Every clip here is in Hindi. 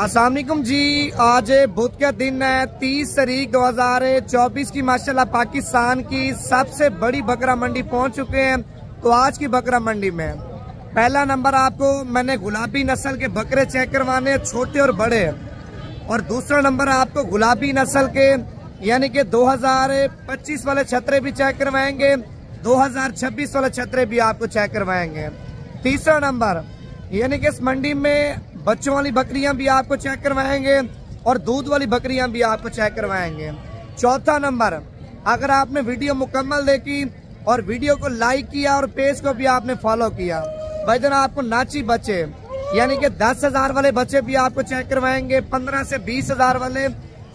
अस्सलाम वालेकुम जी। आज बुध का दिन है 30 तारीख 2024 की। माशाल्लाह पाकिस्तान की सबसे बड़ी बकरा मंडी पहुंच चुके हैं। तो आज की बकरा मंडी में पहला नंबर आपको मैंने गुलाबी नस्ल के बकरे चेक करवाने, छोटे और बड़े, और दूसरा नंबर आपको गुलाबी नस्ल के यानी कि 2025 वाले छतरे भी चेक करवाएंगे, 2026 वाले छतरे भी आपको चेक करवाएंगे। तीसरा नंबर यानी कि इस मंडी में बच्चों वाली बकरियां भी आपको चेक करवाएंगे और दूध वाली बकरियां भी आपको चेक करवाएंगे। चौथा नंबर, अगर आपने वीडियो मुकम्मल देखी और वीडियो को लाइक किया और पेज को भी आपने फॉलो किया, भाईजान आपको नाची बच्चे यानी कि 10,000 वाले बच्चे भी आपको चेक करवाएंगे, 15 से 20,000 वाले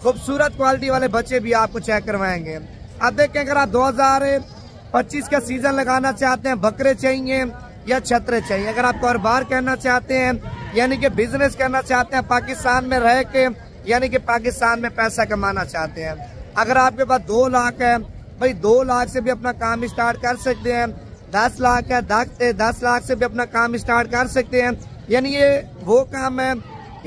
खूबसूरत क्वालिटी वाले बच्चे भी आपको चेक करवाएंगे। अब देखें, अगर आप 2025 का सीजन लगाना चाहते हैं, बकरे चाहिए या छतरे चाहिए, अगर आप कारोबार करना चाहते हैं यानी कि बिजनेस करना चाहते हैं, पाकिस्तान में रह के यानी कि पाकिस्तान में पैसा कमाना चाहते हैं, अगर आपके पास 2 लाख है, भाई 2 लाख से भी अपना काम स्टार्ट कर सकते हैं। 10 लाख है, 10 लाख से भी अपना काम स्टार्ट कर सकते हैं। यानी ये वो काम है,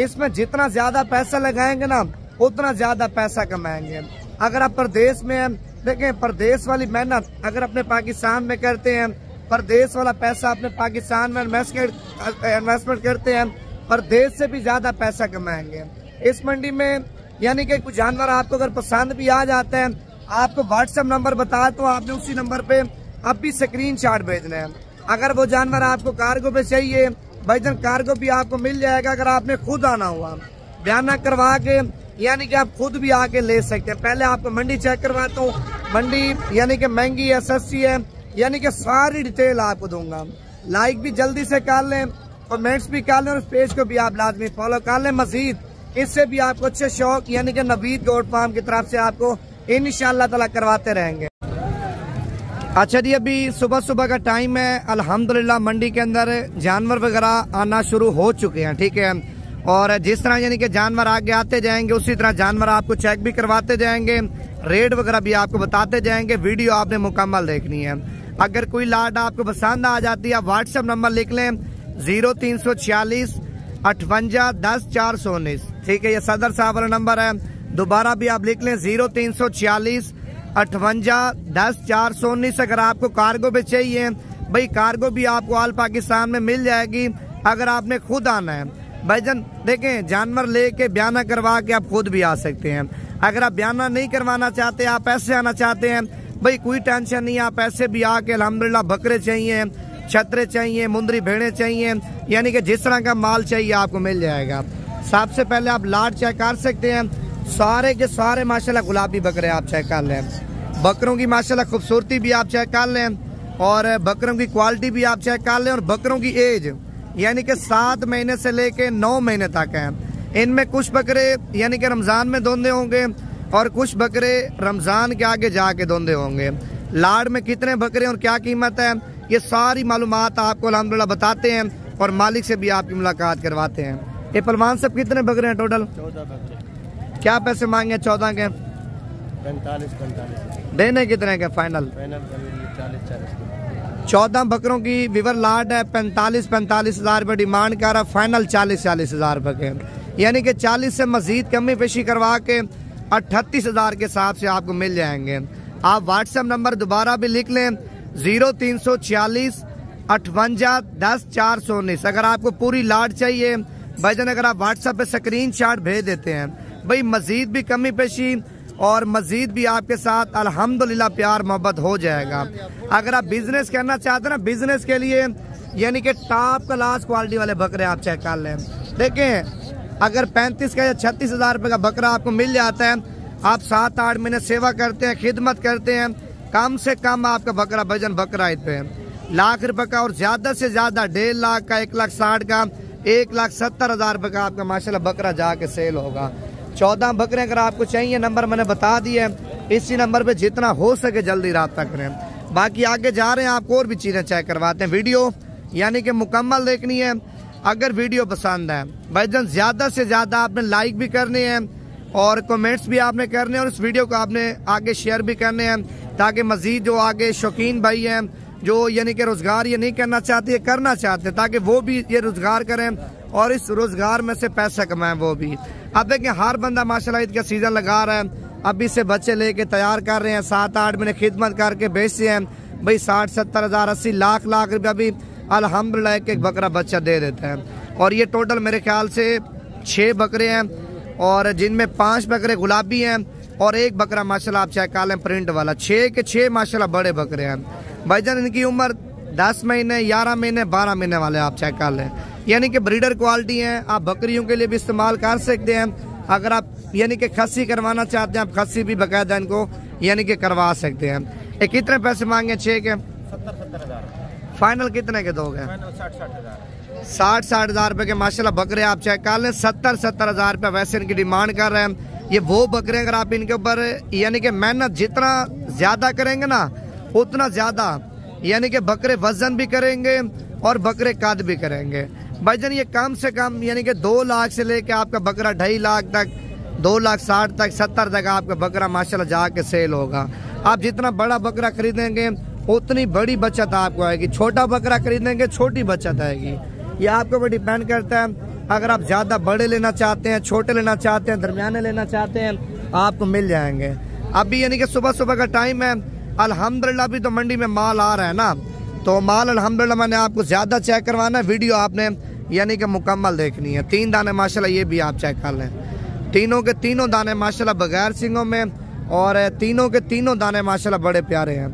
इसमें जितना ज्यादा पैसा लगाएंगे ना उतना ज्यादा पैसा कमाएंगे। अगर आप प्रदेश में हैं, देखें प्रदेश वाली मेहनत अगर अपने पाकिस्तान में करते हैं, प्रदेश वाला पैसा अपने पाकिस्तान में इन्वेस्टमेंट करते हैं, प्रदेश से भी ज्यादा पैसा कमाएंगे। इस मंडी में यानी कि कुछ जानवर आपको अगर पसंद भी आ जाते हैं, आपको व्हाट्सएप नंबर बताया तो आपने उसी नंबर पे अब भी स्क्रीनशॉट भेजना है। अगर वो जानवर आपको कार्गो पे चाहिए, भाईजान कार्गो भी आपको मिल जाएगा। अगर आपने खुद आना हुआ बयाना करवा के यानी कि आप खुद भी आके ले सकते हैं। पहले आपको मंडी चेक करवाता हूँ, मंडी यानी कि महंगी है सस्ती है, यानी कि सारी डिटेल आपको दूंगा। लाइक भी जल्दी से कर लें, कमेंट्स भी कर लें और इस पेज को भी आप लाजमी फॉलो कर लें। मजीद इससे भी आपको अच्छे शौक यानी कि नवीद गोट फार्म की तरफ से आपको इंशाअल्लाह ताला करवाते रहेंगे। अच्छा जी, अभी सुबह सुबह का टाइम है। अल्हम्दुलिल्लाह मंडी के अंदर जानवर वगैरह आना शुरू हो चुके हैं, ठीक है। और जिस तरह यानी कि जानवर आगे आते जाएंगे उसी तरह जानवर आपको चेक भी करवाते जाएंगे, रेट वगैरह भी आपको बताते जाएंगे। वीडियो आपने मुकम्मल देखनी है। अगर कोई लाट आपको पसंद आ जाती है, व्हाट्सएप नंबर लिख लें 0346 58 10 419, ठीक है। ये सदर साहब वाला नंबर है। दोबारा भी आप लिख लें 0346 58 10 419। अगर आपको कार्गो पे चाहिए, भाई कार्गो भी आपको ऑल पाकिस्तान में मिल जाएगी। अगर आपने खुद आना है, भाईजान देखें जानवर लेके बयाना करवा के आप खुद भी आ सकते हैं। अगर आप बयाना नहीं करवाना चाहते, आप ऐसे आना चाहते हैं, भाई कोई टेंशन नहीं, आप ऐसे भी आके अल्हम्दुलिल्लाह बकरे चाहिए, छतरे चाहिए, मुंदरी भेड़े चाहिए, यानी कि जिस तरह का माल चाहिए आपको मिल जाएगा। सबसे पहले आप लाट चेक कर सकते हैं। सारे के सारे माशाल्लाह गुलाबी बकरे आप चेक कर लें। बकरों की माशाल्लाह खूबसूरती भी आप चेक कर लें और बकरों की क्वालिटी भी आप चेक कर लें। और बकरों की एज यानी कि 7 महीने से लेके 9 महीने तक है। इनमें कुछ बकरे यानी कि रमजान में दोंदे होंगे और कुछ बकरे रमजान के आगे जाके दोंदे होंगे। लाड़ में कितने बकरे और क्या कीमत है, ये सारी मालूमात आपको अल्हम्दुलिल्लाह बताते हैं और मालिक से भी आपकी मुलाकात करवाते हैं। ये पलवान सब कितने बकरे हैं टोटल? 14 बकरे। क्या पैसे मांगे 14 के? 45 देने कितने के फाइनल? 40 14 बकरों की विवर लाट है। 45 हज़ार रुपये डिमांड कर रहा, फाइनल 40 हज़ार रुपये के, यानी कि 40 से मजीद कमी पेशी करवा के 38 हज़ार के हिसाब से आपको मिल जाएंगे। आप व्हाट्सएप नंबर दोबारा भी लिख लें 0346 58 10 419। अगर आपको पूरी लाट चाहिए भाईजान, अगर आप व्हाट्सएप पे स्क्रीनशॉट भेज देते हैं, भाई मजीद भी कमी पेशी और मजीद भी आपके साथ अल्हम्दुलिल्लाह प्यार मोहब्बत हो जाएगा। अगर आप बिजनेस करना चाहते हैं ना, बिजनेस के लिए यानी कि टॉप क्लास क्वालिटी वाले बकरे आप चेक कर लें। देखें अगर 35 का या 36 हज़ार रुपये का बकरा आपको मिल जाता है, आप 7-8 महीने सेवा करते हैं, खिदमत करते हैं, कम से कम आपका बकरा भजन बकरा ईद पे लाख रुपए का और ज्यादा से ज्यादा 1.5 लाख का, 1,60,000 का, 1,70,000 रुपये का आपका माशाल्लाह बकरा जाके सेल होगा। 14 बकरे अगर आपको चाहिए, नंबर मैंने बता दिए, इसी नंबर पे जितना हो सके जल्दी रब्ता करें। बाकी आगे जा रहे हैं, आपको और भी चीजें चेक करवाते हैं। वीडियो यानी कि मुकम्मल देखनी है। अगर वीडियो पसंद है भाईजान, ज्यादा से ज्यादा आपने लाइक भी करने हैं और कमेंट्स भी आपने करने हैं और इस वीडियो को आपने आगे शेयर भी करने हैं, ताकि मजीद जो आगे शौकीन भाई हैं जो यानी कि रोजगार ये नहीं करना चाहते, ये करना चाहते, ताकि वो भी ये रोजगार करें और इस रोजगार में से पैसा कमाए वो भी। अब देखिए हर बंदा माशाल्लाह ईद का सीजन लगा रहा है, अभी से बच्चे लेके तैयार कर रहे हैं, 7-8 महीने खिदमत करके बेचते हैं भाई 60-70 हज़ार 80 लाख रुपया भी अल्हम्दुलिल्लाह एक बकरा बच्चा दे देता है। और ये टोटल मेरे ख्याल से 6 बकरे हैं और जिनमें 5 बकरे गुलाबी हैं और 1 बकरा माशाल्लाह आप चेक कर लें प्रिंट वाला। 6 के 6 माशाल्लाह बड़े बकरे हैं भाईजान। इनकी उम्र 10 महीने 11 महीने 12 महीने वाले आप चेक कर लें, यानी कि ब्रीडर क्वालिटी है। आप बकरियों के लिए भी इस्तेमाल कर सकते हैं। अगर आप यानी कि खस्सी करवाना चाहते हैं, आप खस्सी भी बाकायदा इनको यानी कि करवा सकते हैं। ये कितने पैसे मांगे 6 के? 70-70 हज़ार। फाइनल कितने के दोगे? 60-60 हज़ार रुपए के माशाल्लाह बकरे आप चेक कर लें। 70-70 हज़ार रुपये वैसे इनकी डिमांड कर रहे हैं। ये वो बकरे अगर आप इनके ऊपर यानी कि मेहनत जितना ज्यादा करेंगे ना उतना ज्यादा यानी कि बकरे वजन भी करेंगे और बकरे कद भी करेंगे भाईजान। ये कम से कम यानी कि 2 लाख से लेके आपका बकरा 2.5 लाख तक, 2,60,000 तक, 70 तक आपका बकरा माशाल्लाह जाके सेल होगा। आप जितना बड़ा बकरा खरीदेंगे उतनी बड़ी बचत आपको आएगी, छोटा बकरा खरीदेंगे छोटी बचत आएगी। ये आपके ऊपर डिपेंड करता है। अगर आप ज्यादा बड़े लेना चाहते हैं, छोटे लेना चाहते हैं, दरमियाने लेना चाहते हैं, आपको मिल जाएंगे। अभी यानी कि सुबह सुबह का टाइम है, अल्हम्दुलिल्लाह अभी तो मंडी में माल आ रहा है ना, तो माल अल्हम्दुलिल्लाह मैंने आपको ज्यादा चेक करवाना है। वीडियो आपने यानी कि मुकम्मल देखनी है। 3 दाने माशाल्लाह ये भी आप चेक कर लें। तीनों के तीनों दाने माशाल्लाह बगैर सिंगों में और तीनों के तीनों दाने माशाल्लाह बड़े प्यारे हैं।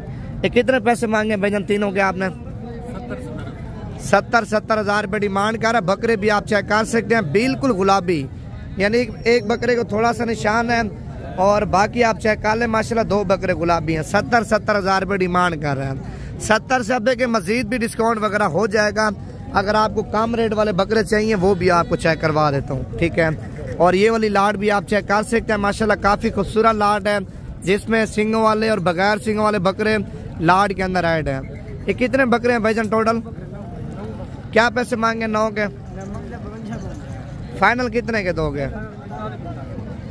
ये कितने पैसे मांगे भाईजान तीनों के आपने? 70-70 हज़ार रुपये डिमांड कर रहा है। बकरे भी आप चेक कर सकते हैं, बिल्कुल गुलाबी, यानी एक बकरे को थोड़ा सा निशान है और बाकी आप चेक कर लें माशाल्लाह 2 बकरे गुलाबी हैं। 70-70 हज़ार रुपये डिमांड कर रहे हैं। 70 से अब के मजीद भी डिस्काउंट वगैरह हो जाएगा। अगर आपको कम रेट वाले बकरे चाहिए वो भी आपको चेक करवा देता हूँ, ठीक है। और ये वाली लाट भी आप चेक कर सकते हैं, माशाल्लाह काफ़ी खूबसूरत लाट है जिसमें सिंगों वाले और बगैर सिंगों वाले बकरे लाट के अंदर ऐड है। ये कितने बकरे हैं भाईजान टोटल? क्या पैसे मांगे 9 के? फाइनल कितने के दोगे?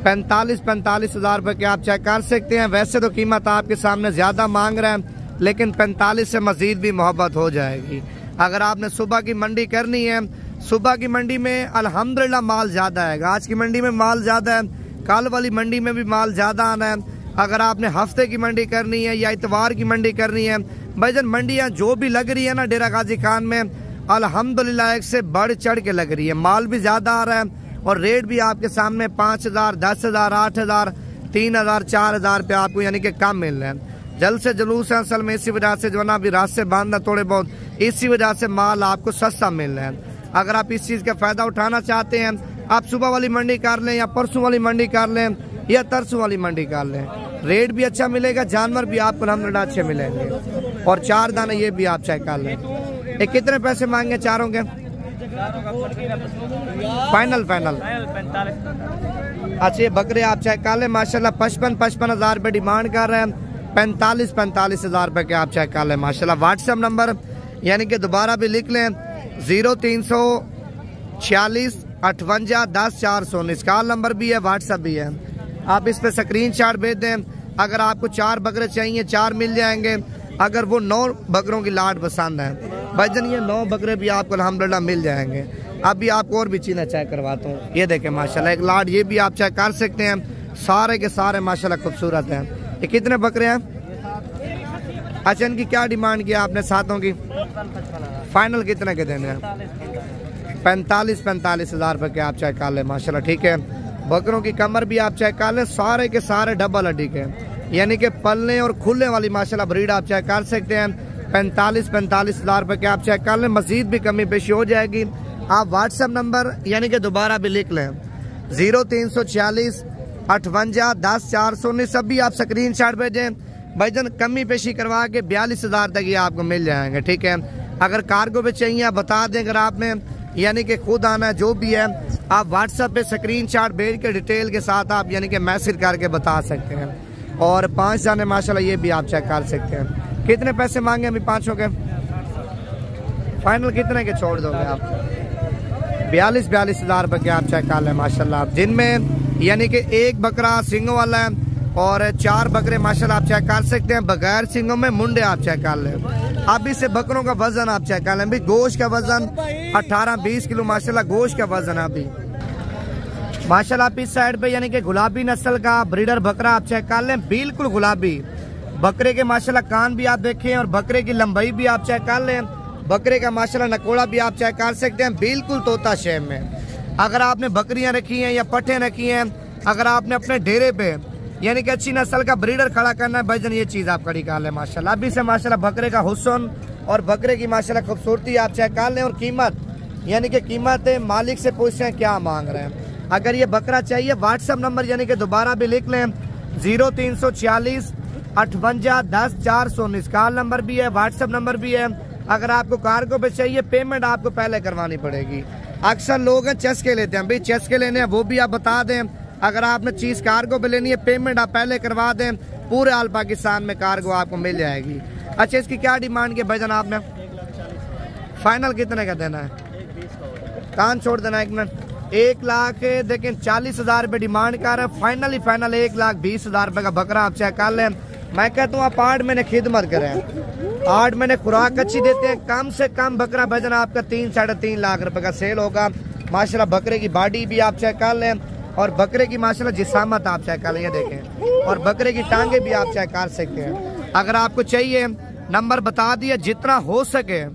45 हज़ार रुपये के आप चेक कर सकते हैं। वैसे तो कीमत आपके सामने ज़्यादा मांग रहे हैं, लेकिन 45 से मजीद भी मोहब्बत हो जाएगी। अगर आपने सुबह की मंडी करनी है, सुबह की मंडी में अल्हम्दुलिल्लाह माल ज़्यादा है। आज की मंडी में माल ज़्यादा है, कल वाली मंडी में भी माल ज़्यादा आना है। अगर आपने हफ्ते की मंडी करनी है या इतवार की मंडी करनी है, भाईजान मंडियाँ जो भी लग रही है ना डेरा गाजी खान में अल्हम्दुलिल्लाह एक से बढ़ चढ़ के लग रही है। माल भी ज़्यादा आ रहा है और रेट भी आपके सामने 5,000, 10,000, 8,000, 3,000, 4,000 रुपये आपको यानी कि कम मिल रहे हैं। जल्द से जुलूस है असल में, इसी वजह से जो है ना अभी रास्ते बंद है थोड़े बहुत, इसी वजह से माल आपको सस्ता मिल रहा है। अगर आप इस चीज़ का फ़ायदा उठाना चाहते हैं, आप सुबह वाली मंडी कर लें या परसों वाली मंडी कर लें या तरसों वाली मंडी कर लें, रेट भी अच्छा मिलेगा, जानवर भी आपको अल्हम्दुलिल्लाह अच्छे मिलेंगे। और 4 दाने ये भी आप चेक कर लें। ये कितने पैसे मांगे चारों के? फाइनल 45। अच्छा ये बकरे आप चेक कर लें माशाल्लाह 55 हज़ार रुपये डिमांड कर रहे हैं। 45 हज़ार रुपये के आप चेक कर लें माशाल्लाह। व्हाट्सएप नंबर यानी कि दोबारा भी लिख लें 0346 58 10 419 कॉल नंबर भी है, व्हाट्सएप भी है। आप इस पे स्क्रीनशॉट भेज दें। अगर आपको 4 बकरे चाहिए 4 मिल जाएंगे। अगर वो 9 बकरों की लाट पसंद है भाईजान, ये 9 बकरे भी आपको अल्हम्दुलिल्लाह मिल जाएंगे। अभी आपको और भी चीज़ें चेक करवाता हूँ। ये देखें माशाल्लाह एक लाट ये भी आप चेक कर सकते हैं, सारे के सारे माशाल्लाह खूबसूरत हैं। ये कितने बकरे हैं? अच्छा इनकी क्या डिमांड किया आपने सातों की? फाइनल कितने के देने हैं? 45 हज़ार रुपये के आप चेक कर लें माशाल्लाह, ठीक है। बकरों की कमर भी आप चेक कर लें, सारे के सारे डबल हड्डी के यानी कि पलने और खुलने वाली माशाल्लाह ब्रीड आप चेक कर सकते हैं। 45 हज़ार रुपये के आप चेक कर लें, मजीद भी कमी पेशी हो जाएगी। आप व्हाट्सएप नंबर यानी कि दोबारा भी लिख लें 0346 58 10 419, सब भी आप स्क्रीनशॉट भेजें भाईजान, कमी पेशी करवा के 42 हज़ार तक ये आपको मिल जाएंगे, ठीक है। अगर कार्गो पे चाहिए आप बता दें, अगर आपने यानी कि खुद आना है जो भी है आप व्हाट्सएप पे स्क्रीनशॉट भेज के डिटेल के साथ आप यानी कि मैसेज करके बता सकते हैं। और 5 दाने माशाल्लाह ये भी आप चेक कर सकते हैं। कितने पैसे मांगे अभी 5 के? फाइनल कितने के छोड़ दोगे आप? 42 हज़ार रुपये के आप चेक कर लें माशाल्लाह, जिनमें यानी कि 1 बकरा सिंगों वाला है और 4 बकरे माशाल्लाह आप चेक कर सकते हैं बगैर सिंगों में। मुंडे आप चेक कर लें अभी से बकरों का वजन आप चेक कर लें भाई, गोश्त का वजन 18-20 किलो माशाल्लाह गोश्त का वजन है अभी माशाल्लाह। आप इस साइड पे यानी कि गुलाबी नस्ल का ब्रीडर बकरा आप चेक कर लें, बिल्कुल गुलाबी बकरे के माशाल्लाह कान भी आप देखें और बकरे की लंबाई भी आप चेक कर लें। बकरे का माशाल्लाह नकोड़ा भी आप चेक कर सकते हैं, बिल्कुल तोता शेप में। अगर आपने बकरियां रखी हैं या पट्ठे रखी हैं, अगर आपने अपने डेरे पे यानी कि अच्छी नस्ल का ब्रीडर खड़ा करना है भाईजान, ये चीज़ आप खड़ी कर लें माशाल्लाह। अभी से माशाल्लाह बकरे का हुस्न और बकरे की माशाल्लाह खूबसूरती आप चेक कर लें। और कीमत यानी कि कीमत मालिक से पूछते हैं क्या मांग रहे हैं। अगर ये बकरा चाहिए व्हाट्सअप नंबर यानी कि दोबारा भी लिख लें 0346 58 10 419 कॉल नंबर भी है, व्हाट्सअप नंबर भी है। अगर आपको कार्गो पे चाहिए पेमेंट आपको पहले करवानी पड़ेगी। अक्सर लोग हैं चस्के लेते हैं भाई, चस्के लेने हैं वो भी आप बता दें। अगर आपने चीज़ कार्गो पे लेनी है पेमेंट आप पहले करवा दें, पूरे आल पाकिस्तान में कार्गो आपको मिल जाएगी। अच्छा इसकी क्या डिमांड की भाईजान आपने? फाइनल कितने का देना है? कान छोड़ देना एक मिनट। 1,00,000 देखें 40,000 रुपये डिमांड कर रहे हैं। फाइनल 1,20,000 रुपये का बकरा आप चेक कर लें। मैं कहता हूँ आप 8 महीने खिदमत करें, 8 महीने खुराक अच्छी देते हैं, कम से कम बकरा भजन आपका 3-3.5 लाख रुपए का सेल होगा माशाल्लाह। बकरे की बॉडी भी आप चेक कर लें और बकरे की माशाल्लाह जिसामत आप चेक कर लें, देखें। और बकरे की टांगे भी आप चेक कर सकते हैं। अगर आपको चाहिए नंबर बता दिया, जितना हो सके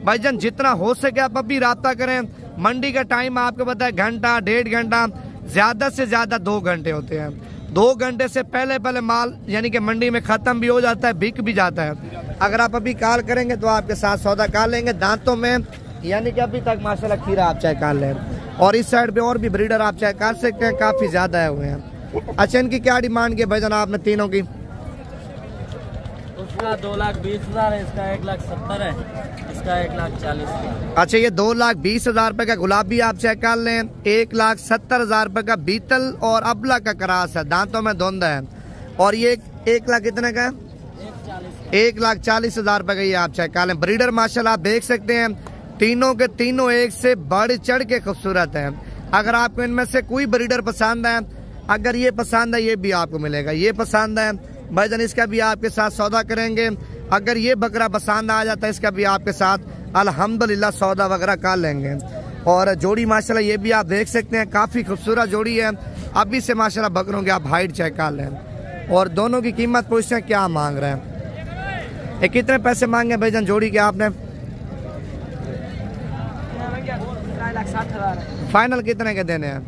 भाईजान जितना हो सके आप अभी रब्ता करें। मंडी का टाइम आपको पता है घंटा 1.5 घंटा, ज्यादा से ज्यादा 2 घंटे होते हैं। 2 घंटे से पहले माल यानी कि मंडी में खत्म भी हो जाता है, बिक भी जाता है। अगर आप अभी कॉल करेंगे तो आपके साथ सौदा कर लेंगे। दांतों में यानी कि अभी तक माशाल्लाह खीरा आप चेक कर लें। और इस साइड पे और भी ब्रीडर आप चेक कर सकते हैं, काफी ज्यादा है हुए हैं। अच्छा इनकी क्या डिमांड की भाईजान आपने तीनों की? उसका 2,20,000 है, इसका 1,70,000 है, इसका 1,40,000। अच्छा ये 2,20,000 रुपए का गुलाबी आप चेक कर लें, 1,70,000 रुपए का बीतल और अबला का करास है, दांतों में धुंध है। और ये 1 लाख कितने का है? 1,40,000 रुपए का ये आप चेक कर लें। ब्रीडर माशाल्लाह आप देख सकते हैं तीनों के तीनों एक से बढ़ चढ़ के खूबसूरत है। अगर आपको इनमें से कोई ब्रीडर पसंद है, अगर ये पसंद है ये भी आपको मिलेगा, ये पसंद है भाईजान इसका भी आपके साथ सौदा करेंगे। अगर ये बकरा पसंद आ जाता है इसका भी आपके साथ अल्हम्दुलिल्लाह सौदा वगैरह कर लेंगे। और जोड़ी माशाल्लाह ये भी आप देख सकते हैं काफ़ी खूबसूरत जोड़ी है। अभी से माशाल्लाह बकरों की आप हाइट चेक कर लें। और दोनों की कीमत पूछते हैं क्या मांग रहे हैं, ये कितने पैसे मांगे भाईजान जोड़ी के आपने? 3,60,000। फाइनल कितने के देने हैं?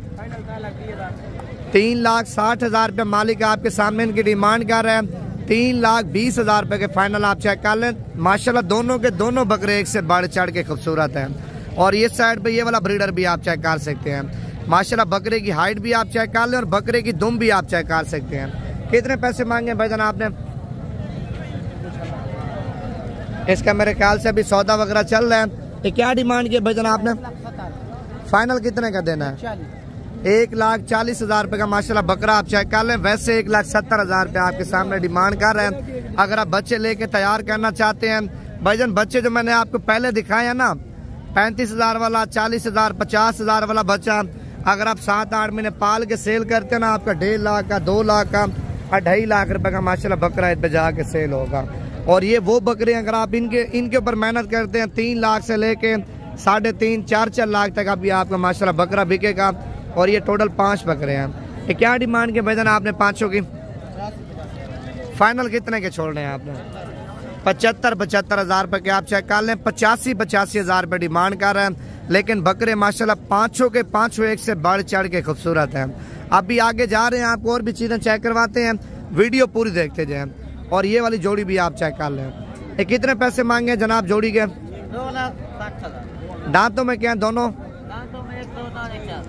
3,60,000 रुपये मालिक आपके सामने इनकी डिमांड कर रहे हैं। 3,20,000 रुपये के फाइनल आप चेक कर लें। माशाल्लाह दोनों के दोनों बकरे एक से बढ़ चढ़ के खूबसूरत हैं। और ये साइड पे ये वाला ब्रीडर भी आप चेक कर सकते हैं। माशाल्लाह बकरे की हाइट भी आप चेक कर लें और बकरे की दुम भी आप चेक कर सकते हैं। कितने पैसे मांगे भाईजान आपने? इसका मेरे ख्याल से अभी सौदा वगैरह चल रहा है। ये क्या डिमांड की भाईजान आपने? फाइनल कितने का देना है? 1,40,000 रुपये का माशाल्लाह बकरा आप चेक कर लें। वैसे 1,70,000 रुपये आपके सामने डिमांड कर रहे हैं। अगर आप बच्चे लेके तैयार करना चाहते हैं भाईजान, बच्चे जो मैंने आपको पहले दिखाए हैं ना 35,000 वाला, 40,000, 50,000 वाला बच्चा, अगर आप 7-8 महीने पाल के सेल करते हैं ना आपका 1.5 लाख का, 2 लाख का, 2.5 लाख रुपए का माशाल्लाह बकरा इस पे जाके सेल होगा। और ये वो बकरे अगर आप इनके ऊपर मेहनत करते हैं 3 लाख से लेके 3.5, 4 लाख तक अभी आपका माशाल्लाह बकरा बिकेगा। और ये टोटल 5 बकरे हैं। ये क्या डिमांड के भाईजान आपने 5 की? फाइनल कितने के छोड़ रहे हैं आपने? 75,000 रुपये के आप चेक कर लें। 85,000 रुपये डिमांड कर रहे हैं। लेकिन बकरे माशाल्लाह 5 के 5 एक से बढ़ चढ़ के खूबसूरत हैं। अभी आगे जा रहे हैं, आपको और भी चीज़ें चेक करवाते हैं, वीडियो पूरी देखते जाएं। और ये वाली जोड़ी भी आप चेक कर लें। ये कितने पैसे मांगे जनाब जोड़ी के? 2,60,000। दांतों में क्या है दोनों? दांतों में 1 2 दांत 1 4।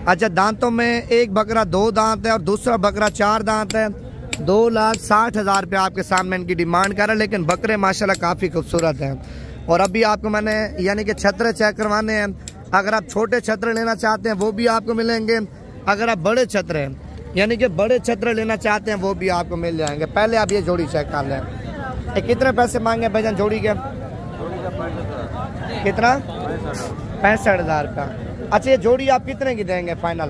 अच्छा दांतों में एक बकरा 2 दांत है और दूसरा बकरा 4 दांत है। 2,60,000 रुपये आपके सामने इनकी डिमांड कर रहा है। लेकिन बकरे माशाल्लाह काफ़ी खूबसूरत हैं। और अभी आपको मैंने यानी कि छतरे चेक करवाने हैं। अगर आप छोटे छतरे लेना चाहते हैं वो भी आपको मिलेंगे। अगर आप बड़े छतरे यानी कि बड़े छतरे लेना चाहते हैं वो भी आपको मिल जाएंगे। पहले आप ये जोड़ी चेक कर लें। ये कितने पैसे मांगे भाईजान जोड़ी के? कितना? 65,000 का। अच्छा ये जोड़ी आप कितने की देंगे फाइनल?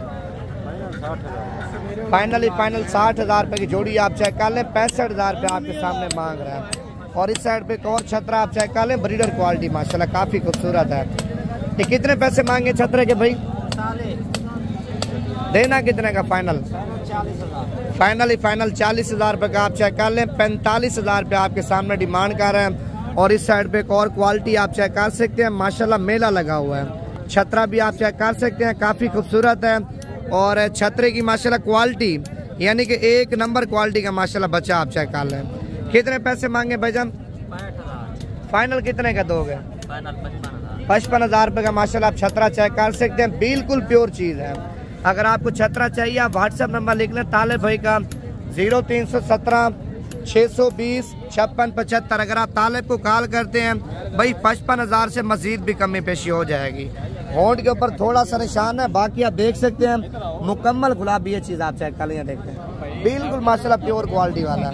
फाइनल 60,000 रुपये की जोड़ी आप चेक कर लें। 65,000 रुपये आपके सामने मांग रहे हैं। और इस साइड पे एक और छतरा आप चेक कर लें, ब्रीडर क्वालिटी माशाल्लाह काफी खूबसूरत है। ये कितने पैसे मांगे छतरे के भाई? देना कितने का फाइनल? फाइनल 40,000 रुपये का आप चेक कर लें। 45,000 रुपये आपके सामने डिमांड कर रहे हैं। और इस साइड पे एक और क्वालिटी आप चेक कर सकते हैं, माशाल्लाह मेला लगा हुआ है। छतरा भी आप चेक कर सकते हैं, काफी खूबसूरत है। और छतरे की माशाल्लाह क्वालिटी यानी कि एक नंबर क्वालिटी का माशाल्लाह बच्चा आप चेक कर लें। कितने पैसे मांगे भाईजान? फाइनल कितने का दोगे? 55,000 रुपये का माशाल्लाह आप छतरा चेक कर सकते हैं, बिल्कुल प्योर चीज़ है। अगर आपको छतरा चाहिए आप व्हाट्सएप नंबर लिख लें तालिब भाई का 0317 620 5675। अगर आप तालिब को कॉल करते हैं भाई 55,000 से मजीद भी कमी पेशी हो जाएगी। होंठ के ऊपर थोड़ा सा निशान है, बाकी आप देख सकते हैं मुकम्मल गुलाबी ये चीज़ आप चेक कर लें, देखते हैं बिल्कुल माशाल्लाह प्योर क्वालिटी वाला।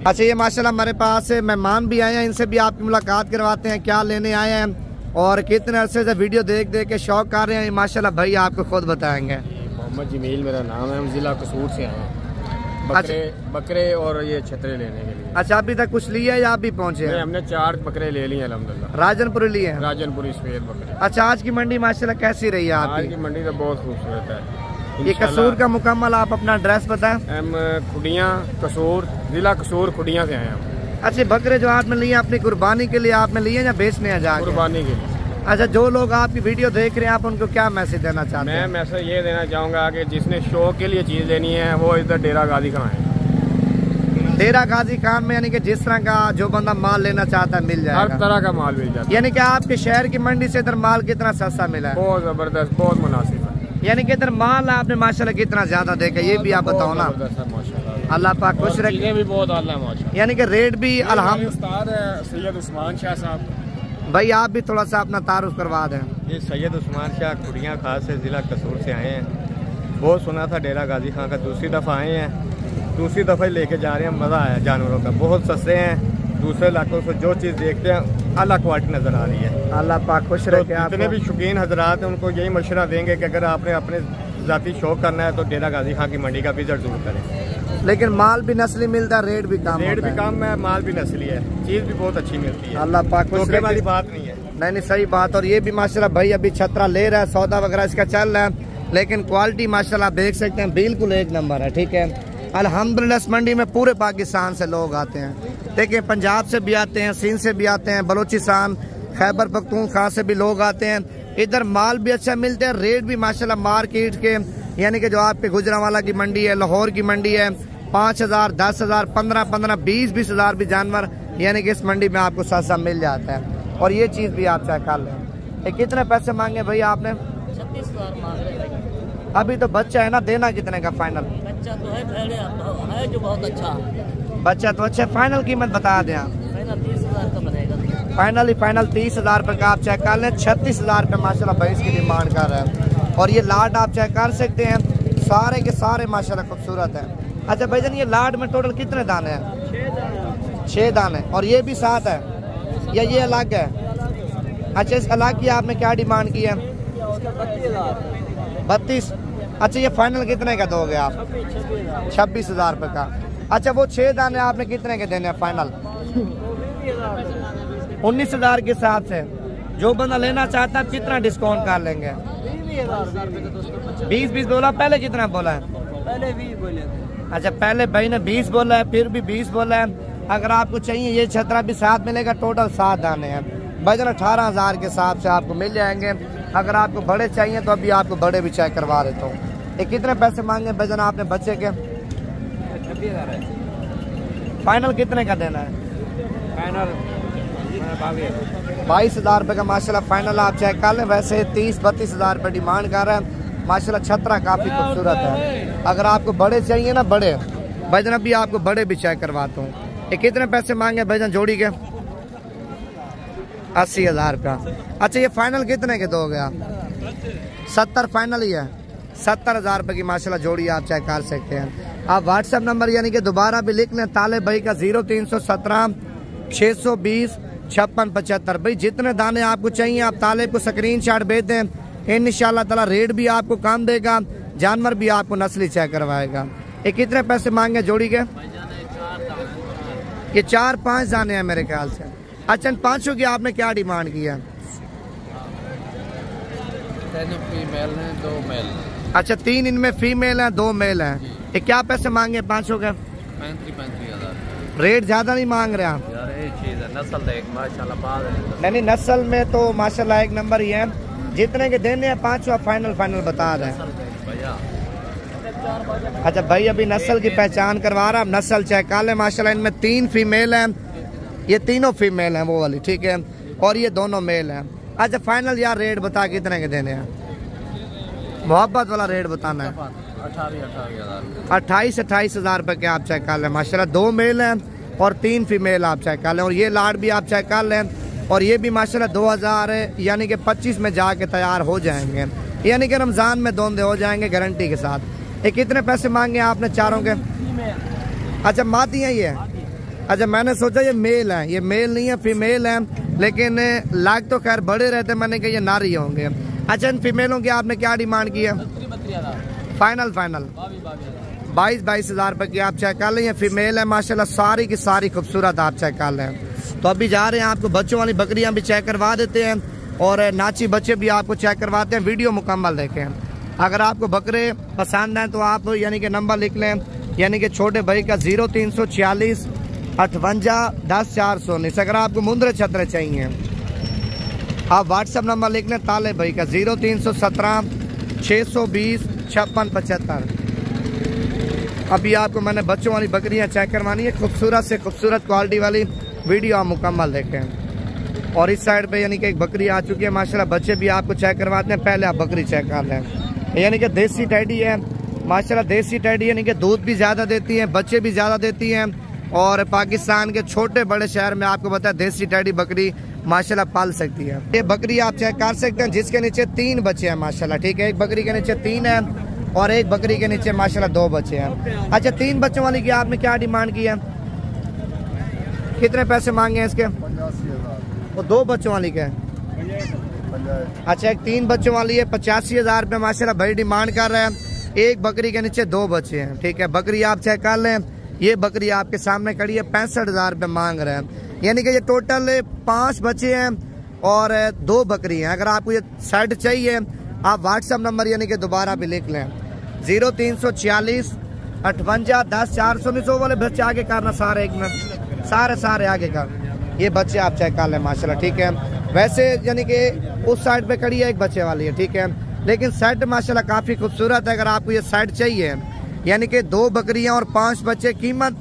अच्छा ये माशाल्लाह हमारे पास मेहमान भी आए हैं, इनसे भी आपकी मुलाकात करवाते हैं, क्या लेने आए हैं और कितने अरसे से वीडियो देख देख के शौक कर रहे हैं माशाल्लाह भाई आपको खुद बताएंगे। मोहम्मद जमील मेरा नाम है, हम जिला कसूर से आए हैं बकरे और ये छतरे लेने के लिए। अच्छा अभी तक कुछ लिया या आप भी पहुँचे हैं? हमने 4 बकरे ले लिए अल्हम्दुलिल्लाह। राजनपुरी लिए हैं? राजनपुरी सफेद बकरे। अच्छा आज की मंडी माशाल्लाह कैसी रही है आपकी? आज की मंडी तो बहुत खूबसूरत है। ये कसूर का मुकम्मल आप अपना एड्रेस बताएं। हम खुडियाँ कसूर, जिला कसूर खुडियाँ से आए हैं। अच्छा बकरे जो आपने लिए अपनी कुर्बानी के लिए आपने लिए या बेचने हैं जाके? कुर्बानी के लिए। अच्छा जो लोग आपकी वीडियो देख रहे हैं आप उनको क्या मैसेज देना चाहते हैं? मैं मैसेज ये देना चाहूँगा कि जिसने शौक के लिए चीज़ लेनी है वो इधर डेरा गाजी खान है। डेरा गाजी खान में यानी कि जिस तरह का जो बंदा माल लेना चाहता है मिल जाएगा, हर तरह का माल मिल जाता है। यानी कि आपके शहर की मंडी से इधर माल कितना सस्ता मिला है? बहुत जबरदस्त, बहुत मुनासिब है। यानी कि इधर माल आपने माशाल्लाह कितना ज्यादा देखा ये भी आप बताओ ना। अल्लाह पाक खुश रखे। भी बहुत आला है, यानी कि रेट भी अल्हम्दुलिल्लाह। सैयद उस्मान शाह साहब, भाई आप भी थोड़ा सा अपना तारुफ करवा दें। ये सैयद उस्मान शाह खुडियाँ खास से ज़िला कसूर से आए हैं। बहुत सुना था डेरा गाजी खान का, दूसरी दफ़ा आए हैं, दूसरी दफ़ा ही लेके जा रहे हैं। मज़ा आया जानवरों का, बहुत सस्ते हैं। दूसरे इलाकों से जो चीज़ देखते हैं अला क्वालिटी नज़र आ रही है। अल्लाह पाक खुश रखे। जितने भी शौकीन हजरात हैं उनको यही मशवरा देंगे कि अगर आपने अपने ज़ाती शौक करना है तो डेरा गाजी खान की मंडी का विजिट जरूर करें। लेकिन माल भी नस्ली मिलता है, रेट भी कम है, माल भी नस्ली है, चीज़ भी बहुत अच्छी मिलती है। अल्लाह पाक खुश रखे। वाली बात नहीं है। नहीं सही बात। और ये भी माशाल्लाह भाई अभी छतरा ले रहा है, सौदा वगैरह इसका चल रहा है, लेकिन क्वालिटी माशाल्लाह देख सकते हैं बिल्कुल एक नंबर है। ठीक है अल्हम्दुलिल्लाह इस मंडी में पूरे पाकिस्तान से लोग आते हैं। देखिए पंजाब से भी आते हैं, सिंध से भी आते हैं, बलूचिस्तान खैबर पख्तूनख्वा से भी लोग आते हैं। इधर माल भी अच्छा मिलता है, रेट भी माशाल्लाह मार्केट के यानी कि जो आपके गुजरांवाला की मंडी है, लाहौर की मंडी है 5,000 10,000 15,000 20,000 भी जानवर यानी कि इस मंडी में आपको सस्ता मिल जाता है। और ये चीज़ भी आप चेक कर लें। कितने पैसे मांगे भाई आपने? 36,000 मांग रहे भाई। अभी तो बच्चा है ना, देना कितने का फाइनल? बच्चा तो है जो बहुत अच्छा बच्चा तो अच्छा। फाइनल कीमत बता दें आप। फाइनल 30,000 का बनेगा। फाइनल 30,000 रुपये का आप चेक कर लें। 36,000 रुपये माशाल्लाह भाई इसकी डिमांड कर रहे हैं। और ये लाट आप चेक कर सकते हैं, सारे के सारे माशाल्लाह खूबसूरत है। अच्छा भाईजान ये लाट में टोटल कितने दाने हैं? 6 दाने। और ये भी 7 है या ये अलग है? अच्छा इस अलग की आपने क्या डिमांड की है? 32। अच्छा ये फाइनल कितने का दोगे आप? 26,000 रुपये का। अच्छा वो 6 दाने आपने कितने के देने हैं फाइनल? 19,000 के हिसाब से। जो बंदा लेना चाहता है कितना डिस्काउंट कर लेंगे? 20 बोला। पहले कितना बोला है? पहले 20 बोले थे। अच्छा पहले भाई ने 20 बोला है, फिर भी 20 बोला है। अगर आपको चाहिए ये छतरा भी साथ मिलेगा, टोटल 7 दाने हैं भाईजान। 18,000 के हिसाब से आपको मिल जाएंगे। अगर आपको बड़े चाहिए तो अभी आपको बड़े भी चेक करवा देता हूँ। ये कितने पैसे मांगे भाईजान आपने बच्चे के? 26,000। फाइनल कितने का देना है? फाइनल 22,000 रुपये का माशाल्लाह फाइनल आप चेक कर लें। वैसे 30-32,000 रुपये डिमांड कर रहे हैं। माशाल्लाह छतरा काफ़ी खूबसूरत है। अगर आपको बड़े चाहिए ना, बड़े भाईजान अभी आपको बड़े भी चेक करवाता हूँ। ये कितने पैसे मांगे भाईजान जोड़ी के? 80,000 रुपया। अच्छा ये फाइनल कितने के दोगे आप? 70 फाइनल ही है। 70,000 रुपये की माशाल्लाह जोड़ी आप चेक कर सकते हैं। आप व्हाट्सएप नंबर यानी कि दोबारा भी लिख लें तालिब भाई का 0317 620 5675। भाई जितने दाने आपको चाहिए आप तालिब को स्क्रीनशॉट भेज दें। इंशाल्लाह ताला रेट भी आपको कम देगा, जानवर भी आपको नस्ली चेक करवाएगा। ये कितने पैसे मांगे जोड़ी के? ये 4-5 दाने हैं मेरे ख्याल से। अच्छा, इन 500 की आपने क्या डिमांड किया? 3 फीमेल हैं, 2 मेल। अच्छा, 3 इनमें फीमेल हैं, 2 मेल हैं। ये क्या पैसे मांगे 500 के? 35,000। रेट ज्यादा नहीं मांग रहे आप? यार ये चीज़ है, नस्ल देख माशाल्लाह बाद है। नहीं, नस्ल में तो माशाल्लाह एक नंबर ही है। जितने के देने हैं 500 फाइनल बता रहे हैं। भैया अच्छा भाई, अभी नस्ल की पहचान करवा रहा, नस्ल चेक कर ले। माशाल्लाह इनमें 3 फीमेल हैं, ये तीनों फीमेल हैं वो वाली, ठीक है, और ये दोनों मेल हैं। अच्छा फाइनल यार रेट बता कितने के देने हैं? मोहब्बत वाला रेट बताना है। 28 हज़ार रुपये के आप चेक कर लें। माशाल्लाह 2 मेल हैं और 3 फीमेल आप चेक कर लें। और ये लाड भी आप चेक कर लें, और ये भी माशाल्लाह 2000 यानी कि 25 में जाके तैयार हो जाएंगे, यानी कि रमज़ान में दोंदे हो जाएंगे गारंटी के साथ। ये कितने पैसे मांगे आपने चारों के? अच्छा मादी हैं ये? अच्छा मैंने सोचा ये मेल है, ये मेल नहीं है फीमेल है, लेकिन लाग तो खैर बड़े रहते, मैंने कहा ये नारी होंगे। अच्छा इन फीमेलों की आपने क्या डिमांड की है? फाइनल 22 हज़ार रुपये की आप चेक कर लें। ये फीमेल है माशाल्लाह, सारी की सारी खूबसूरत आप चेक कर लें। तो अभी जा रहे हैं, आपको बच्चों वाली बकरियां भी चेक करवा देते हैं और नाची बच्चे भी आपको चेक करवाते हैं। वीडियो मुकम्मल देखें। अगर आपको बकरे पसंद हैं तो आप यानी कि नंबर लिख लें, यानी कि छोटे भाई का 0346 58 10 419। अगर आपको मुंदरे छतरे चाहिए आप व्हाट्सएप नंबर लिख लें ताले भाई का 0317 620 56 75। अभी आपको मैंने बच्चों वाली बकरियां चेक करवानी है, खूबसूरत से खूबसूरत क्वालिटी वाली। वीडियो आप मुकम्मल देखें। और इस साइड पे यानी कि एक बकरी आ चुकी है माशाल्लाह, बच्चे भी आपको चेक करवाते हैं। पहले आप बकरी चेक कर लें, यानी कि देसी टैडी है माशाल्लाह, देसी टैडी यानी कि दूध भी ज़्यादा देती है, बच्चे भी ज़्यादा देती हैं। और पाकिस्तान के छोटे बड़े शहर में आपको पता है देसी टैडी बकरी माशाल्लाह पाल सकती है। ये बकरी आप चेक कर सकते हैं, जिसके नीचे 3 बच्चे हैं माशाल्लाह, ठीक है। एक बकरी के नीचे 3 है और एक बकरी के नीचे माशाल्लाह 2 बच्चे हैं। अच्छा 3 बच्चों वाली की आपने क्या डिमांड की है? कितने पैसे मांगे हैं इसके? वो 2 बच्चों वाली के? अच्छा एक 3 बच्चों वाली है, 85 हज़ार रुपये माशाल्लाह भाई डिमांड कर रहे हैं। एक बकरी के नीचे 2 बच्चे हैं, ठीक है। बकरी आप चेक कर लें, ये बकरी आपके सामने खड़ी है, 65 हज़ार रुपये मांग रहे हैं। यानी कि ये टोटल 5 बच्चे हैं और 2 बकरी हैं। अगर आपको ये सेट चाहिए आप व्हाट्सएप नंबर यानी कि दोबारा भी लिख लें 0346 58 10 419। वाले बच्चे आगे करना सारे, एक मिनट सारे आगे कर। ये बच्चे आप चेक कर लें माशाल्लाह, ठीक है। वैसे यानी कि उस साइड पे खड़ी है एक बच्चे वाली है, ठीक है, लेकिन सेट माशाल्लाह काफ़ी खूबसूरत है। अगर आपको ये सेट चाहिए यानी कि 2 बकरियां और 5 बच्चे, कीमत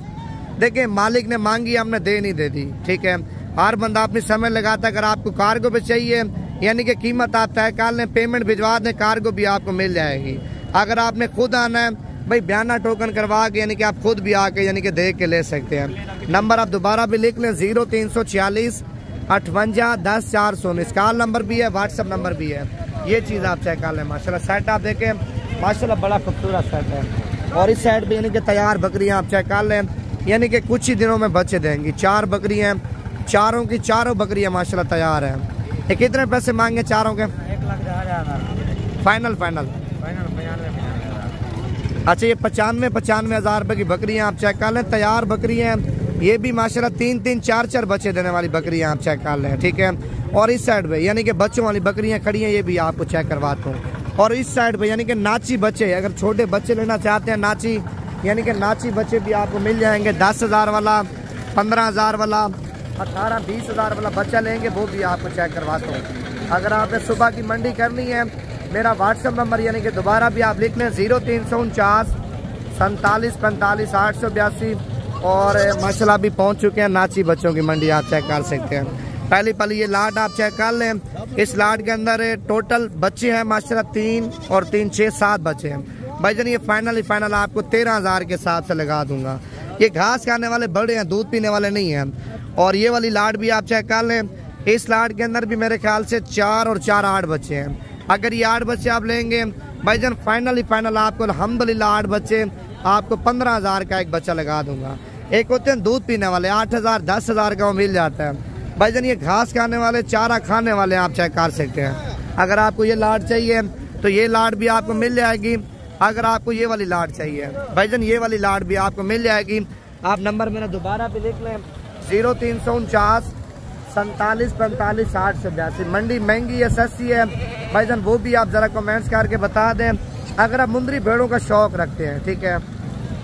देखिए मालिक ने मांगी, हमने दे नहीं दे दी, ठीक है। हर बंदा अपनी समय लगाता है। अगर आपको कार्गो पे चाहिए यानी कि कीमत आप तय कर लें, पेमेंट भिजवा दें, कार्गो भी आपको मिल जाएगी। अगर आपने खुद आना है भाई बयाना टोकन करवा के यानी कि आप खुद भी आके यानी कि देख के ले सकते हैं। नंबर आप दोबारा भी लिख लें 0346 58 10 419। कॉल नंबर भी है, व्हाट्सएप नंबर भी है। ये चीज़ आप चेक कर लें माशाल्लाह। सेट आप देखें माशाल्लाह बड़ा खूबसूरत सेट है। और इस साइड पे यानी कि तैयार बकरियां आप चेक कर लें, यानी कि कुछ ही दिनों में बच्चे देंगी। 4 बकरियां, चारों की चारों बकरियां माशाल्लाह तैयार हैं। ये कितने पैसे मांगे चारों के? 1,10,000 फाइनल। अच्छा ये 95 हज़ार रुपये की बकरियां आप चेक कर लें, तैयार बकरियां हैं। ये भी माशाल्लाह 3 4 बच्चे देने वाली बकरियां आप चेक कर लें, ठीक है। और इस साइड पे यानी कि बच्चों वाली बकरियां खड़ी हैं, ये भी आपको चेक करवाता हूँ। और इस साइड पे यानी कि नाची बच्चे, अगर छोटे बच्चे लेना चाहते हैं नाची, यानी कि नाची बच्चे भी आपको मिल जाएंगे। 10 हज़ार वाला, 15 हज़ार वाला, 18 20 हज़ार वाला बच्चा लेंगे, वो भी आपको चेक करवाता हूँ। अगर आपने सुबह की मंडी करनी है, मेरा व्हाट्सएप नंबर यानी कि दोबारा भी आप लिख लें 0349 47 45 882। और माशाल्लाह भी पहुँच चुके हैं नाची बच्चों की मंडी, आप चेक कर सकते हैं। पहली ये लाट आप चेक कर लें। इस लाट के अंदर टोटल बच्चे हैं माशाल्लाह 3 और 3 6 7 बच्चे हैं भाईजान। ये फाइनल आपको 13 हज़ार के हिसाब से लगा दूंगा। ये घास खाने वाले बड़े हैं, दूध पीने वाले नहीं हैं। और ये वाली लाट भी आप चेक कर लें। इस लाट के अंदर भी मेरे ख्याल से 4 और 4 8 बच्चे हैं। अगर ये 8 बच्चे आप लेंगे भाईजान, फाइनल आपको अल्हम्दुलिल्लाह 8 बच्चे आपको 15 हज़ार का एक बच्चा लगा दूंगा। एक होते हैं दूध पीने वाले 8 हज़ार 10 हज़ार का वो मिल जाता है भाईजान। ये घास खाने वाले, चारा खाने वाले आप चेक कर सकते हैं। अगर आपको ये लाट चाहिए तो ये लाट भी आपको मिल जाएगी। अगर आपको ये वाली लाट चाहिए भाईजान, ये वाली लाट भी आपको मिल जाएगी। आप नंबर मेरा दोबारा भी लिख लें 0349 47 45 882। मंडी महंगी है सस्ती है भाईजान, वो भी आप ज़रा कमेंट्स करके बता दें। अगर आप मुंदरी भेड़ों का शौक रखते हैं, ठीक है,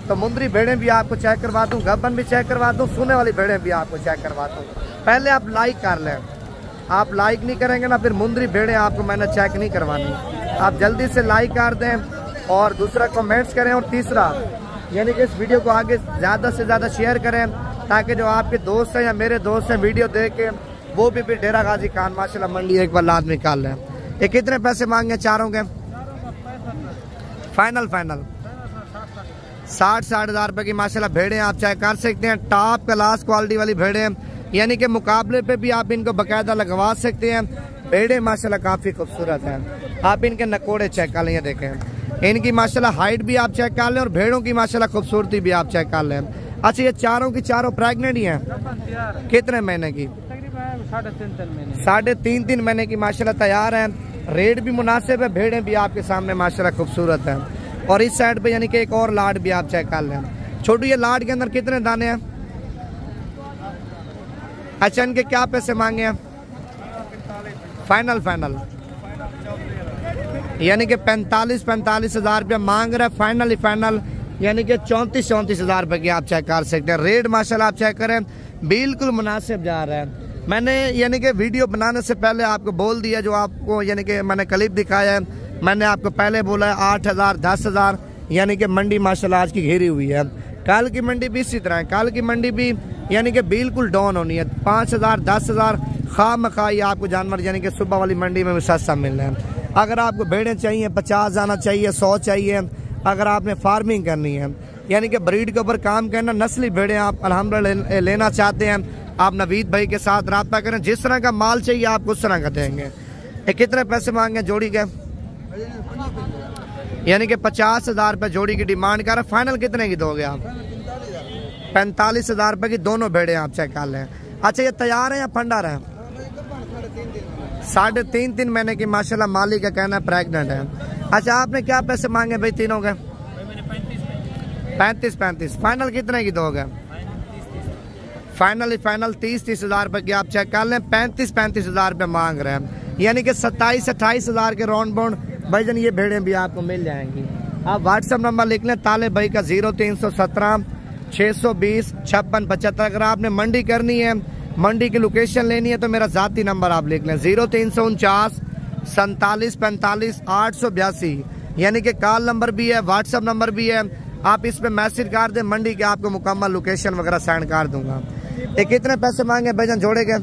तो मुंदरी भेड़ें भी आपको चेक करवा दूँ, गब्बन भी चेक करवा दूँ, सोने वाली भेड़ें भी आपको चेक करवा दूँ। पहले आप लाइक कर लें, आप लाइक नहीं करेंगे ना फिर मुंदरी भेड़ें आपको मैंने चेक नहीं करवानी। आप जल्दी से लाइक कर दें और दूसरा कमेंट्स करें और तीसरा यानी कि इस वीडियो को आगे ज़्यादा से ज़्यादा शेयर करें ताकि जो आपके दोस्त हैं या मेरे दोस्त हैं वीडियो देख के वो भी डेरा गाजी खान माशाल्लाह मंडी एक बार लाद निकाल लें। ये कितने पैसे मांगे चारों के? फाइनल 60 हज़ार रुपए की माशाल्लाह भेड़ें आप चेक कर सकते हैं। टॉप क्लास क्वालिटी वाली भेड़ें यानी कि मुकाबले पे भी आप इनको बाकायदा लगवा सकते हैं। भेड़ें माशाल्लाह काफ़ी खूबसूरत हैं। आप इनके नकोड़े चेक कर लें, देखें इनकी माशाल्लाह हाइट भी आप चेक कर लें और भेड़ों की माशाल्लाह खूबसूरती भी आप चेक कर लें। अच्छा, ये चारों की चारों प्रेग्नेंट ही हैं? कितने महीने की? 3.5 महीने की माशाल्लाह तैयार हैं। रेट भी मुनासिब है, भेड़ें भी आपके सामने माशाल्लाह खूबसूरत हैं। और इस साइड पे यानी कि एक और लाड भी आप चेक कर लें। छोटू, ये लाड के अंदर कितने दाने हैं? अच्छा, इनके क्या पैसे मांगे हैं? फाइनल यानी कि 45 हज़ार रुपया मांग रहे हैं। फाइनल यानी कि 34 हज़ार रुपये की आप चेक कर सकते हैं। रेट माशाल्लाह आप चेक करें बिल्कुल मुनासिब जा रहा है। मैंने यानी कि वीडियो बनाने से पहले आपको बोल दिया, जो आपको यानी कि मैंने क्लिप दिखाया है, मैंने आपको पहले बोला है 8,000 10,000 यानी कि मंडी माशाल्लाह आज की घेरी हुई है। कल की मंडी भी इसी तरह है, कल की मंडी भी यानी कि बिल्कुल डाउन होनी है। 5,000 10,000 खामखा ये आपको जानवर यानी कि सुबह वाली मंडी में भी सस्ता मिल रहा है। अगर आपको भेड़ें चाहिए 50 जाना चाहिए, 100 चाहिए, अगर आपने फार्मिंग करनी है यानी कि ब्रीड के ऊपर काम करना, नस्ली भेड़ें आप अल्हम्दुलिल्लाह लेना चाहते हैं, आप नवीद भाई के साथ रब्ता करें। जिस तरह का माल चाहिए आपको उस तरह का देंगे। ये कितने पैसे मांगे जोड़ी के? यानी कि 50 हज़ार रुपये जोड़ी की डिमांड कर रहे हैं। फाइनल कितने की दोगे आप? 45 हज़ार रुपये की दोनों भेड़ें आप चेक कर लें। अच्छा, ये तैयार है या फंडर है? 3.5 महीने की माशाल्लाह, मालिक का कहना है प्रेग्नेंट है। अच्छा, आपने क्या पैसे मांगे भाई तीनों के? 35 फाइनल कितने की दोगे? फाइनल 30 हज़ार रुपये की आप चेक कर लें। 35 हज़ार रुपये मांग रहे हैं यानी कि 27-28 हज़ार के राउंड बाउंड भाईजान ये भेड़ें भी आपको मिल जाएंगी। आप व्हाट्सएप नंबर लिख लें ताले भाई का 0317 620 56 75। अगर आपने मंडी करनी है, मंडी की लोकेशन लेनी है तो मेरा ज़ाती नंबर आप लिख लें 0349 47 45 882 यानी कि कॉल नंबर भी है, व्हाट्सएप नंबर भी है। आप इस पे मैसेज कर दें, मंडी के आपको मुकम्मल लोकेशन वगैरह सेंड कर दूंगा। ये कितने पैसे मांगे भाईजान जोड़े के?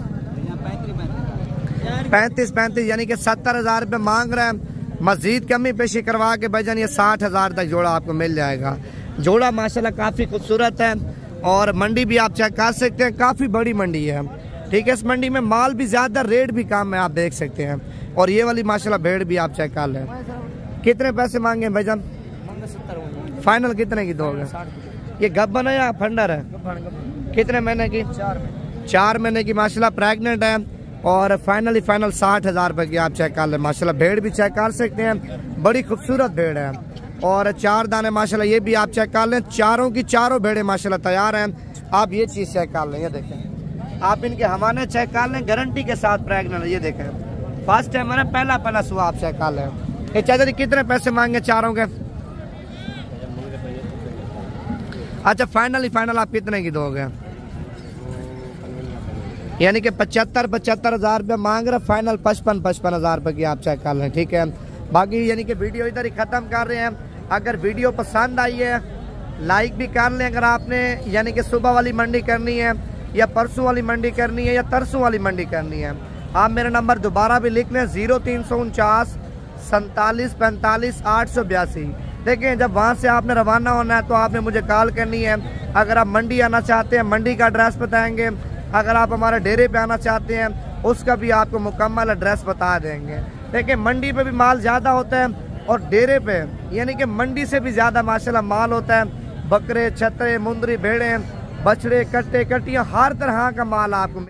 35 यानी कि 70 हज़ार रुपये मांग रहे हैं। मजीद कमी पेशी करवा के भाईजान ये 60 हज़ार तक जोड़ा आपको मिल जाएगा। जोड़ा माशाल्लाह काफ़ी खूबसूरत है और मंडी भी आप चेक कर सकते हैं, काफ़ी बड़ी मंडी है। ठीक है, इस मंडी में माल भी ज़्यादा, रेट भी कम है, आप देख सकते हैं। और ये वाली माशाल्लाह भेड़ भी आप चेक कर लें। कितने पैसे मांगे भाईजान? फाइनल कितने की दोगे? ये गब्बन है या फंडर है? कितने महीने की? 4 महीने की माशाल्लाह, प्रेग्नेंट है। और फाइनल 60 हज़ार रुपये की आप चेक कर लें। माशाल्लाह भेड़ भी चेक कर सकते हैं, बड़ी खूबसूरत भेड़ है। और 4 दाने माशाल्लाह ये भी आप चेक कर लें। चारों की चारों भेड़ें माशाल्लाह तैयार हैं। आप ये चीज़ चेक कर लें, ये देखें, आप इनके हवाने चेक कर लें, गारंटी के साथ प्रेग्नेंट। ये देखें, फर्स्ट टाइम मैंने पहला सुबह आप चेक कर लें। ये चाचा जी कितने पैसे मांगे चारों के? अच्छा, फाइनल आप कितने की दोगे? यानी कि 75 हज़ार रुपये मांग रहे, फाइनल 55 हज़ार रुपये की आप चेक कर लें। ठीक है, बाकी यानी कि वीडियो इधर ही ख़त्म कर रहे हैं। अगर वीडियो पसंद आई है लाइक भी कर लें। अगर आपने यानी कि सुबह वाली मंडी करनी है या परसों वाली मंडी करनी है या तरसों वाली मंडी करनी है, आप मेरा नंबर दोबारा भी लिख लें 0349 47 45 882। देखें, जब वहाँ से आपने रवाना होना है तो आपने मुझे कॉल करनी है। अगर आप मंडी आना चाहते हैं, मंडी का एड्रेस बताएंगे। अगर आप हमारे डेरे पे आना चाहते हैं, उसका भी आपको मुकम्मल एड्रेस बता देंगे। देखिए, मंडी पे भी माल ज़्यादा होता है और डेरे पे यानी कि मंडी से भी ज़्यादा माशाल्लाह माल होता है। बकरे, छतरे, मुंदरी, भेड़ें, बछड़े, कट्टे, कट्टियाँ, हर तरह का माल आपको